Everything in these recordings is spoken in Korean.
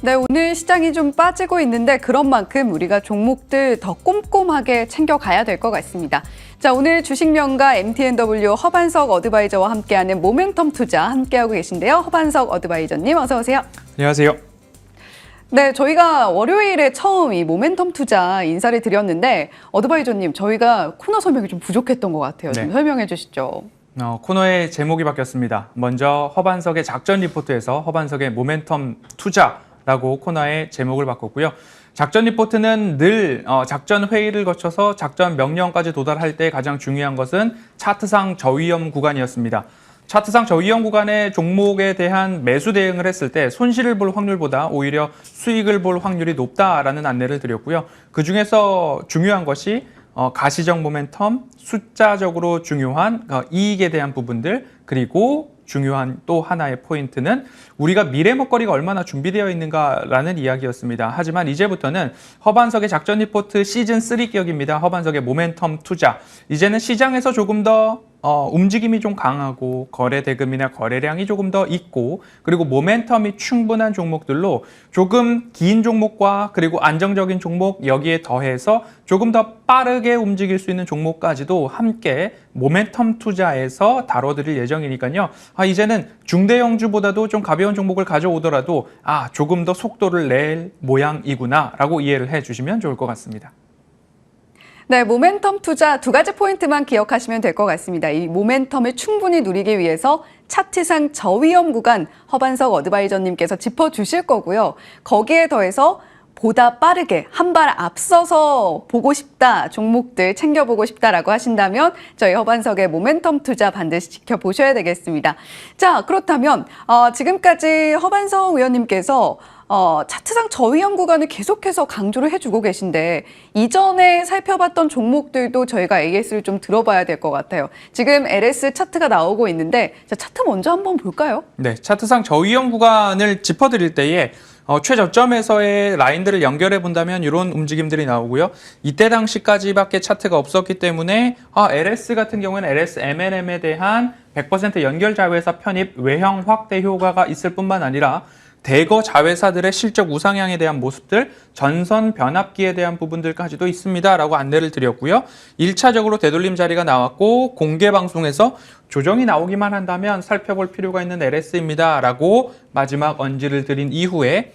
네, 오늘 시장이 좀 빠지고 있는데 그런 만큼 우리가 종목들 더 꼼꼼하게 챙겨가야 될 것 같습니다. 자, 오늘 주식명가 MTNW 허반석 어드바이저와 함께하는 모멘텀 투자 함께하고 계신데요. 허반석 어드바이저님 어서 오세요. 안녕하세요. 네, 저희가 월요일에 처음 이 모멘텀 투자 인사를 드렸는데 어드바이저님 저희가 코너 설명이 좀 부족했던 것 같아요. 좀 설명해 주시죠. 코너의 제목이 바뀌었습니다. 먼저 허반석의 작전 리포트에서 허반석의 모멘텀 투자라고 코너의 제목을 바꿨고요. 작전 리포트는 늘 작전 회의를 거쳐서 작전 명령까지 도달할 때 가장 중요한 것은 차트상 저위험 구간이었습니다. 차트상 저위험 구간의 종목에 대한 매수 대응을 했을 때 손실을 볼 확률보다 오히려 수익을 볼 확률이 높다라는 안내를 드렸고요. 그중에서 중요한 것이 가시적 모멘텀, 숫자적으로 중요한 이익에 대한 부분들, 그리고 중요한 또 하나의 포인트는 우리가 미래 먹거리가 얼마나 준비되어 있는가라는 이야기였습니다. 하지만 이제부터는 허반석의 작전 리포트 시즌 3 격입니다. 허반석의 모멘텀 투자. 이제는 시장에서 조금 더 움직임이 좀 강하고 거래 대금이나 거래량이 조금 더 있고 그리고 모멘텀이 충분한 종목들로 조금 긴 종목과 그리고 안정적인 종목 여기에 더해서 조금 더 빠르게 움직일 수 있는 종목까지도 함께 모멘텀 투자에서 다뤄드릴 예정이니까요. 이제는 중대형주보다도 좀 가벼운 종목을 가져오더라도 조금 더 속도를 낼 모양이구나 라고 이해를 해주시면 좋을 것 같습니다. 네, 모멘텀 투자 두 가지 포인트만 기억하시면 될 것 같습니다. 이 모멘텀을 충분히 누리기 위해서 차트상 저위험 구간 허반석 어드바이저님께서 짚어주실 거고요. 거기에 더해서 보다 빠르게 한 발 앞서서 보고 싶다, 종목들 챙겨보고 싶다라고 하신다면 저희 허반석의 모멘텀 투자 반드시 지켜보셔야 되겠습니다. 자, 그렇다면 지금까지 허반석 의원님께서 차트상 저위험 구간을 계속해서 강조를 해주고 계신데 이전에 살펴봤던 종목들도 저희가 AS를 좀 들어봐야 될 것 같아요. 지금 LS 차트가 나오고 있는데 자, 차트 먼저 한번 볼까요? 네, 차트상 저위험 구간을 짚어드릴 때에 최저점에서의 라인들을 연결해 본다면 이런 움직임들이 나오고요. 이때 당시까지밖에 차트가 없었기 때문에 LS 같은 경우는 LS M&M에 대한 100% 연결 자회사 편입 외형 확대 효과가 있을 뿐만 아니라 대거 자회사들의 실적 우상향에 대한 모습들, 전선 변압기에 대한 부분들까지도 있습니다라고 안내를 드렸고요. 1차적으로 되돌림 자리가 나왔고 공개 방송에서 조정이 나오기만 한다면 살펴볼 필요가 있는 LS입니다라고 마지막 언지를 드린 이후에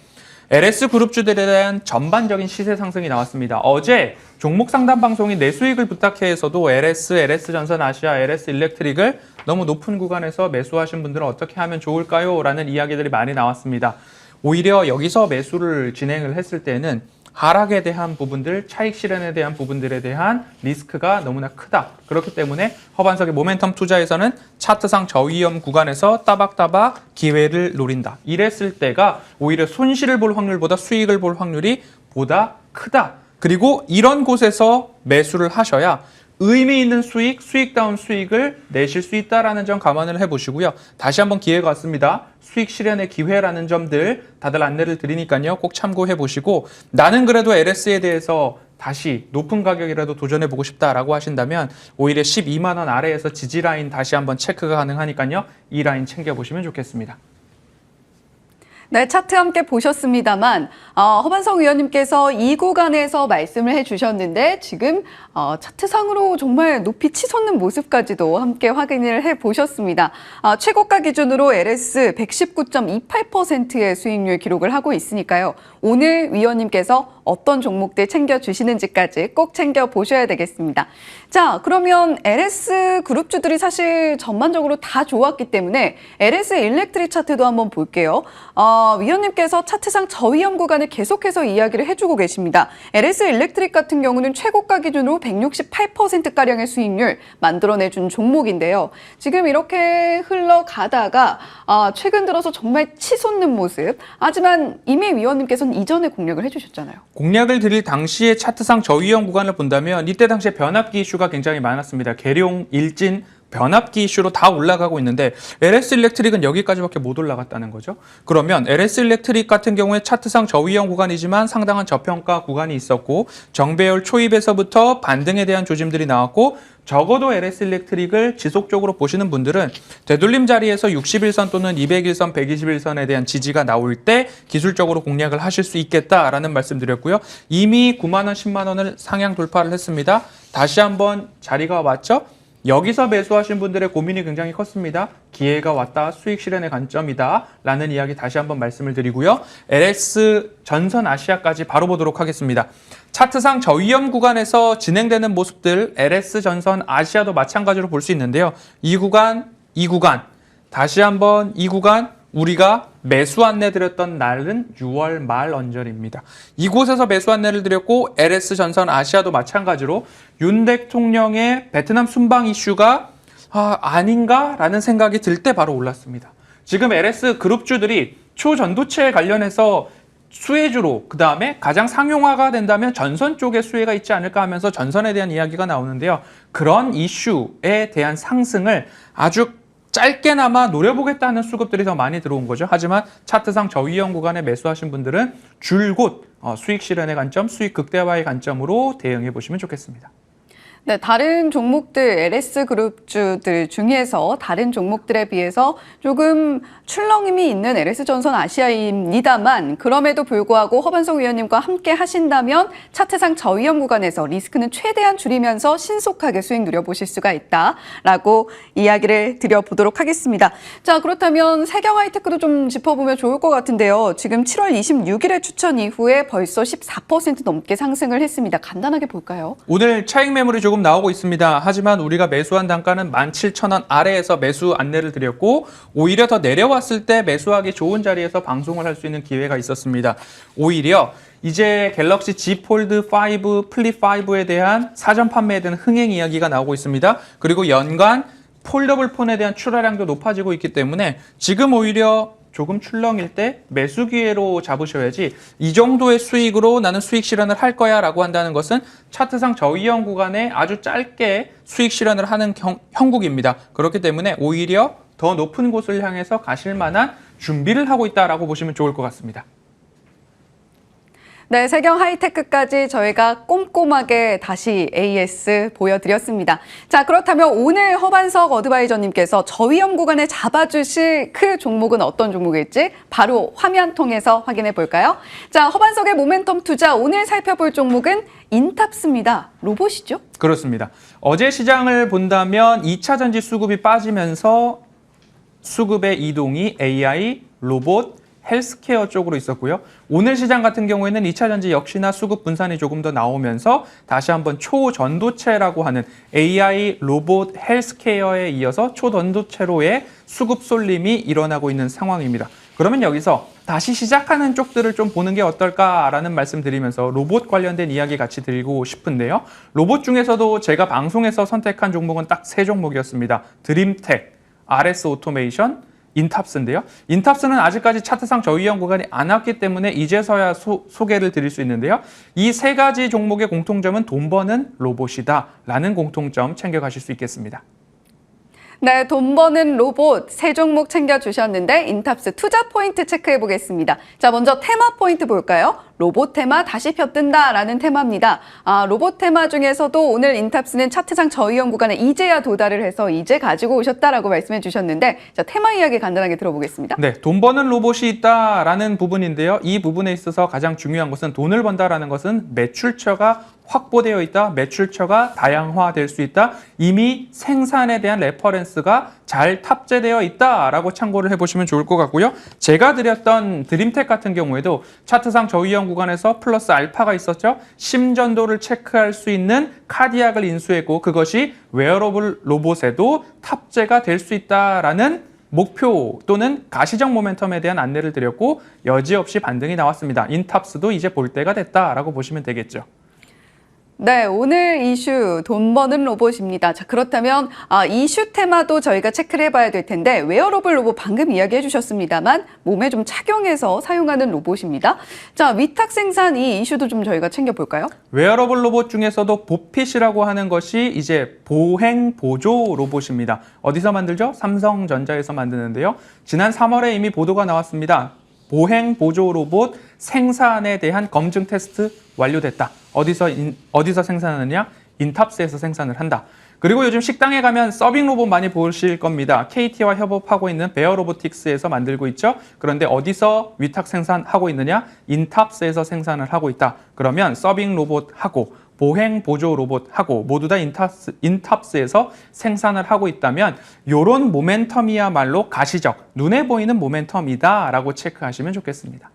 LS 그룹주들에 대한 전반적인 시세 상승이 나왔습니다. 어제 종목 상담 방송인 내 수익을 부탁해에서도 LS, LS전선 아시아, LS 일렉트릭을 너무 높은 구간에서 매수하신 분들은 어떻게 하면 좋을까요? 라는 이야기들이 많이 나왔습니다. 오히려 여기서 매수를 진행을 했을 때는 하락에 대한 부분들, 차익 실현에 대한 부분들에 대한 리스크가 너무나 크다. 그렇기 때문에 허반석의 모멘텀 투자에서는 차트상 저위험 구간에서 따박따박 기회를 노린다. 이랬을 때가 오히려 손실을 볼 확률보다 수익을 볼 확률이 보다 크다. 그리고 이런 곳에서 매수를 하셔야 의미 있는 수익, 수익다운 수익을 내실 수 있다는 점 감안을 해보시고요. 다시 한번 기회가 왔습니다. 수익 실현의 기회라는 점들 다들 안내를 드리니까요. 꼭 참고해 보시고 나는 그래도 LS에 대해서 다시 높은 가격이라도 도전해보고 싶다라고 하신다면 오히려 12만 원 아래에서 지지 라인 다시 한번 체크가 가능하니까요. 이 라인 챙겨보시면 좋겠습니다. 네, 차트 함께 보셨습니다만 허반석 의원님께서 이 구간에서 말씀을 해주셨는데 지금 차트상으로 정말 높이 치솟는 모습까지도 함께 확인을 해보셨습니다. 최고가 기준으로 LS 119.28%의 수익률 기록을 하고 있으니까요. 오늘 위원님께서 어떤 종목들 챙겨주시는지까지 꼭 챙겨보셔야 되겠습니다. 자, 그러면 LS 그룹주들이 사실 전반적으로 다 좋았기 때문에 LS 일렉트릭 차트도 한번 볼게요. 위원님께서 차트상 저위험 구간을 계속해서 이야기를 해주고 계십니다. LS 일렉트릭 같은 경우는 최고가 기준으로 168%가량의 수익률 만들어내준 종목인데요. 지금 이렇게 흘러가다가 최근 들어서 정말 치솟는 모습. 하지만 이미 위원님께서는 이전에 공략을 해주셨잖아요. 공략을 드릴 당시의 차트상 저위험 구간을 본다면 이때 당시에 변압기 이슈가 굉장히 많았습니다. 계룡, 일진, 변압기 이슈로 다 올라가고 있는데 LS 일렉트릭은 여기까지밖에 못 올라갔다는 거죠. 그러면 LS 일렉트릭 같은 경우에 차트상 저위험 구간이지만 상당한 저평가 구간이 있었고 정배열 초입에서부터 반등에 대한 조짐들이 나왔고 적어도 LS 일렉트릭을 지속적으로 보시는 분들은 되돌림 자리에서 61선 또는 201선, 121선에 대한 지지가 나올 때 기술적으로 공략을 하실 수 있겠다라는 말씀드렸고요. 이미 9만 원, 10만 원을 상향 돌파를 했습니다. 다시 한번 자리가 왔죠. 여기서 매수하신 분들의 고민이 굉장히 컸습니다. 기회가 왔다, 수익 실현의 관점이다 라는 이야기 다시 한번 말씀을 드리고요. LS 전선 아시아까지 바로 보도록 하겠습니다. 차트상 저위험 구간에서 진행되는 모습들 LS 전선 아시아도 마찬가지로 볼 수 있는데요. 이 구간, 다시 한번 이 구간 우리가 매수 안내 드렸던 날은 6월 말 언저리입니다. 이곳에서 매수 안내를 드렸고 LS 전선 아시아도 마찬가지로 윤 대통령의 베트남 순방 이슈가 아닌가라는 생각이 들 때 바로 올랐습니다. 지금 LS 그룹주들이 초전도체 관련해서 수혜주로 그다음에 가장 상용화가 된다면 전선 쪽에 수혜가 있지 않을까 하면서 전선에 대한 이야기가 나오는데요. 그런 이슈에 대한 상승을 아주 짧게나마 노려보겠다는 수급들이 더 많이 들어온 거죠. 하지만 차트상 저위험 구간에 매수하신 분들은 줄곧 수익 실현의 관점, 수익 극대화의 관점으로 대응해 보시면 좋겠습니다. 네, 다른 종목들, LS 그룹주들 중에서 다른 종목들에 비해서 조금 출렁임이 있는 LS 전선 아시아입니다만 그럼에도 불구하고 허반성 위원님과 함께 하신다면 차트상 저위험 구간에서 리스크는 최대한 줄이면서 신속하게 수익 누려보실 수가 있다라고 이야기를 드려보도록 하겠습니다. 자, 그렇다면 세경 하이테크도 좀 짚어보면 좋을 것 같은데요. 지금 7월 26일에 추천 이후에 벌써 14% 넘게 상승을 했습니다. 간단하게 볼까요? 오늘 차익 매물이 조금 나오고 있습니다. 하지만 우리가 매수한 단가는 17,000원 아래에서 매수 안내를 드렸고 오히려 더 내려왔을 때 매수하기 좋은 자리에서 방송을 할 수 있는 기회가 있었습니다. 오히려 이제 갤럭시 Z 폴드 5, 플립 5에 대한 사전 판매에 대한 흥행 이야기가 나오고 있습니다. 그리고 연간 폴더블 폰에 대한 출하량도 높아지고 있기 때문에 지금 오히려 조금 출렁일 때 매수 기회로 잡으셔야지 이 정도의 수익으로 나는 수익 실현을 할 거야 라고 한다는 것은 차트상 저위험 구간에 아주 짧게 수익 실현을 하는 형국입니다. 그렇기 때문에 오히려 더 높은 곳을 향해서 가실 만한 준비를 하고 있다라고 보시면 좋을 것 같습니다. 네, 세경 하이테크까지 저희가 꼼꼼하게 다시 AS 보여드렸습니다. 자, 그렇다면 오늘 허반석 어드바이저님께서 저위험 구간에 잡아주실 그 종목은 어떤 종목일지 바로 화면 통해서 확인해 볼까요? 자, 허반석의 모멘텀 투자 오늘 살펴볼 종목은 인탑스입니다. 로봇이죠? 그렇습니다. 어제 시장을 본다면 2차 전지 수급이 빠지면서 수급의 이동이 AI, 로봇, 헬스케어 쪽으로 있었고요. 오늘 시장 같은 경우에는 2차 전지 역시나 수급 분산이 조금 더 나오면서 다시 한번 초전도체라고 하는 AI, 로봇, 헬스케어에 이어서 초전도체로의 수급 쏠림이 일어나고 있는 상황입니다. 그러면 여기서 다시 시작하는 쪽들을 좀 보는 게 어떨까라는 말씀 드리면서 로봇 관련된 이야기 같이 드리고 싶은데요. 로봇 중에서도 제가 방송에서 선택한 종목은 딱 3종목이었습니다. 드림텍, RS 오토메이션, 인탑스인데요. 인탑스는 아직까지 차트상 저위험 구간이 안 왔기 때문에 이제서야 소개를 드릴 수 있는데요. 이 3가지 종목의 공통점은 돈 버는 로봇이다라는 공통점 챙겨가실 수 있겠습니다. 네, 돈 버는 로봇 3종목 챙겨주셨는데 인탑스 투자 포인트 체크해 보겠습니다. 자, 먼저 테마 포인트 볼까요? 로봇 테마 다시 펴뜬다라는 테마입니다. 로봇 테마 중에서도 오늘 인탑스는 차트상 저위험 구간에 이제야 도달을 해서 이제 가지고 오셨다라고 말씀해 주셨는데 자, 테마 이야기 간단하게 들어보겠습니다. 네, 돈 버는 로봇이 있다라는 부분인데요. 이 부분에 있어서 가장 중요한 것은 돈을 번다라는 것은 매출처가 확보되어 있다, 매출처가 다양화될 수 있다, 이미 생산에 대한 레퍼런스가 잘 탑재되어 있다라고 참고를 해보시면 좋을 것 같고요. 제가 드렸던 드림텍 같은 경우에도 차트상 저위험 구간에서 플러스 알파가 있었죠. 심전도를 체크할 수 있는 카디악을 인수했고 그것이 웨어러블 로봇에도 탑재가 될 수 있다라는 목표 또는 가시적 모멘텀에 대한 안내를 드렸고 여지없이 반등이 나왔습니다. 인탑스도 이제 볼 때가 됐다라고 보시면 되겠죠. 네, 오늘 이슈 돈 버는 로봇입니다. 자, 그렇다면 이슈 테마도 저희가 체크를 해봐야 될 텐데 웨어러블 로봇 방금 이야기해 주셨습니다만 몸에 좀 착용해서 사용하는 로봇입니다. 자, 위탁 생산 이 이슈도 좀 저희가 챙겨볼까요? 웨어러블 로봇 중에서도 보핏이라고 하는 것이 이제 보행 보조 로봇입니다. 어디서 만들죠? 삼성전자에서 만드는데요. 지난 3월에 이미 보도가 나왔습니다. 보행 보조 로봇 생산에 대한 검증 테스트 완료됐다. 어디서 생산하느냐? 인탑스에서 생산을 한다. 그리고 요즘 식당에 가면 서빙 로봇 많이 보실 겁니다. KT와 협업하고 있는 베어 로보틱스에서 만들고 있죠. 그런데 어디서 위탁 생산하고 있느냐? 인탑스에서 생산을 하고 있다. 그러면 서빙 로봇하고 보행 보조 로봇하고 모두 다 인탑스에서 생산을 하고 있다면 이런 모멘텀이야말로 가시적, 눈에 보이는 모멘텀이다라고 체크하시면 좋겠습니다.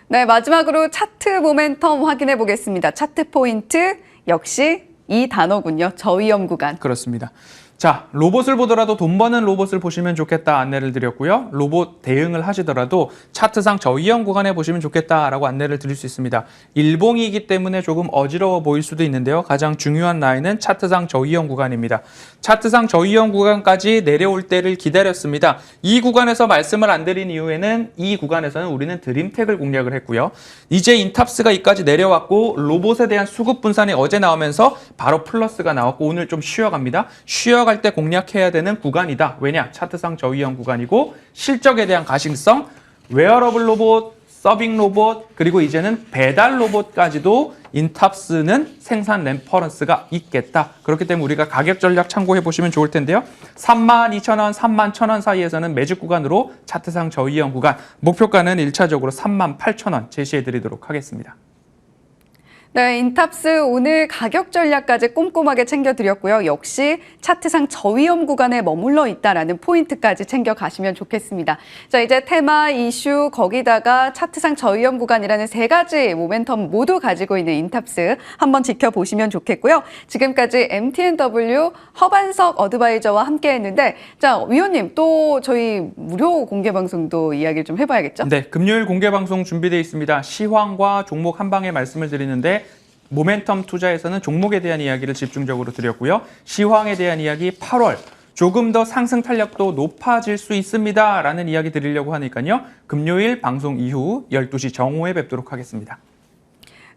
네, 마지막으로 차트 모멘텀 확인해 보겠습니다. 차트 포인트 역시 이 단어군요. 저위험 구간. 그렇습니다. 자, 로봇을 보더라도 돈 버는 로봇을 보시면 좋겠다 안내를 드렸고요. 로봇 대응을 하시더라도 차트상 저위험 구간에 보시면 좋겠다라고 안내를 드릴 수 있습니다. 일봉이기 때문에 조금 어지러워 보일 수도 있는데요. 가장 중요한 라인은 차트상 저위험 구간입니다. 차트상 저위험 구간까지 내려올 때를 기다렸습니다. 이 구간에서 말씀을 안 드린 이유에는 이 구간에서는 우리는 드림텍을 공략을 했고요. 이제 인탑스가 이까지 내려왔고 로봇에 대한 수급 분산이 어제 나오면서 바로 플러스가 나왔고 오늘 좀 쉬어갑니다. 쉬어갈 때 공략해야 되는 구간이다. 왜냐? 차트상 저위험 구간이고 실적에 대한 가심성, 웨어러블 로봇, 서빙 로봇, 그리고 이제는 배달 로봇까지도 인탑스는 생산 램퍼런스가 있겠다. 그렇기 때문에 우리가 가격 전략 참고해 보시면 좋을 텐데요. 32,000원, 31,000원 사이에서는 매직 구간으로 차트상 저위험 구간, 목표가는 1차적으로 38,000원 제시해 드리도록 하겠습니다. 네, 인탑스 오늘 가격 전략까지 꼼꼼하게 챙겨드렸고요. 역시 차트상 저위험 구간에 머물러 있다라는 포인트까지 챙겨가시면 좋겠습니다. 자, 이제 테마, 이슈, 거기다가 차트상 저위험 구간이라는 세 가지 모멘텀 모두 가지고 있는 인탑스 한번 지켜보시면 좋겠고요. 지금까지 MTNW 허반석 어드바이저와 함께했는데, 자, 위원님 또 저희 무료 공개 방송도 이야기를 좀 해봐야겠죠? 네, 금요일 공개 방송 준비되어 있습니다. 시황과 종목 한 방에 말씀을 드리는데 모멘텀 투자에서는 종목에 대한 이야기를 집중적으로 드렸고요. 시황에 대한 이야기 8월 조금 더 상승 탄력도 높아질 수 있습니다. 라는 이야기 드리려고 하니까요. 금요일 방송 이후 12시 정오에 뵙도록 하겠습니다.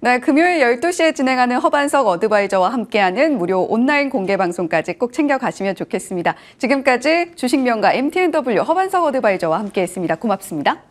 네, 금요일 12시에 진행하는 허반석 어드바이저와 함께하는 무료 온라인 공개 방송까지 꼭 챙겨가시면 좋겠습니다. 지금까지 주식명가 MTNW 허반석 어드바이저와 함께했습니다. 고맙습니다.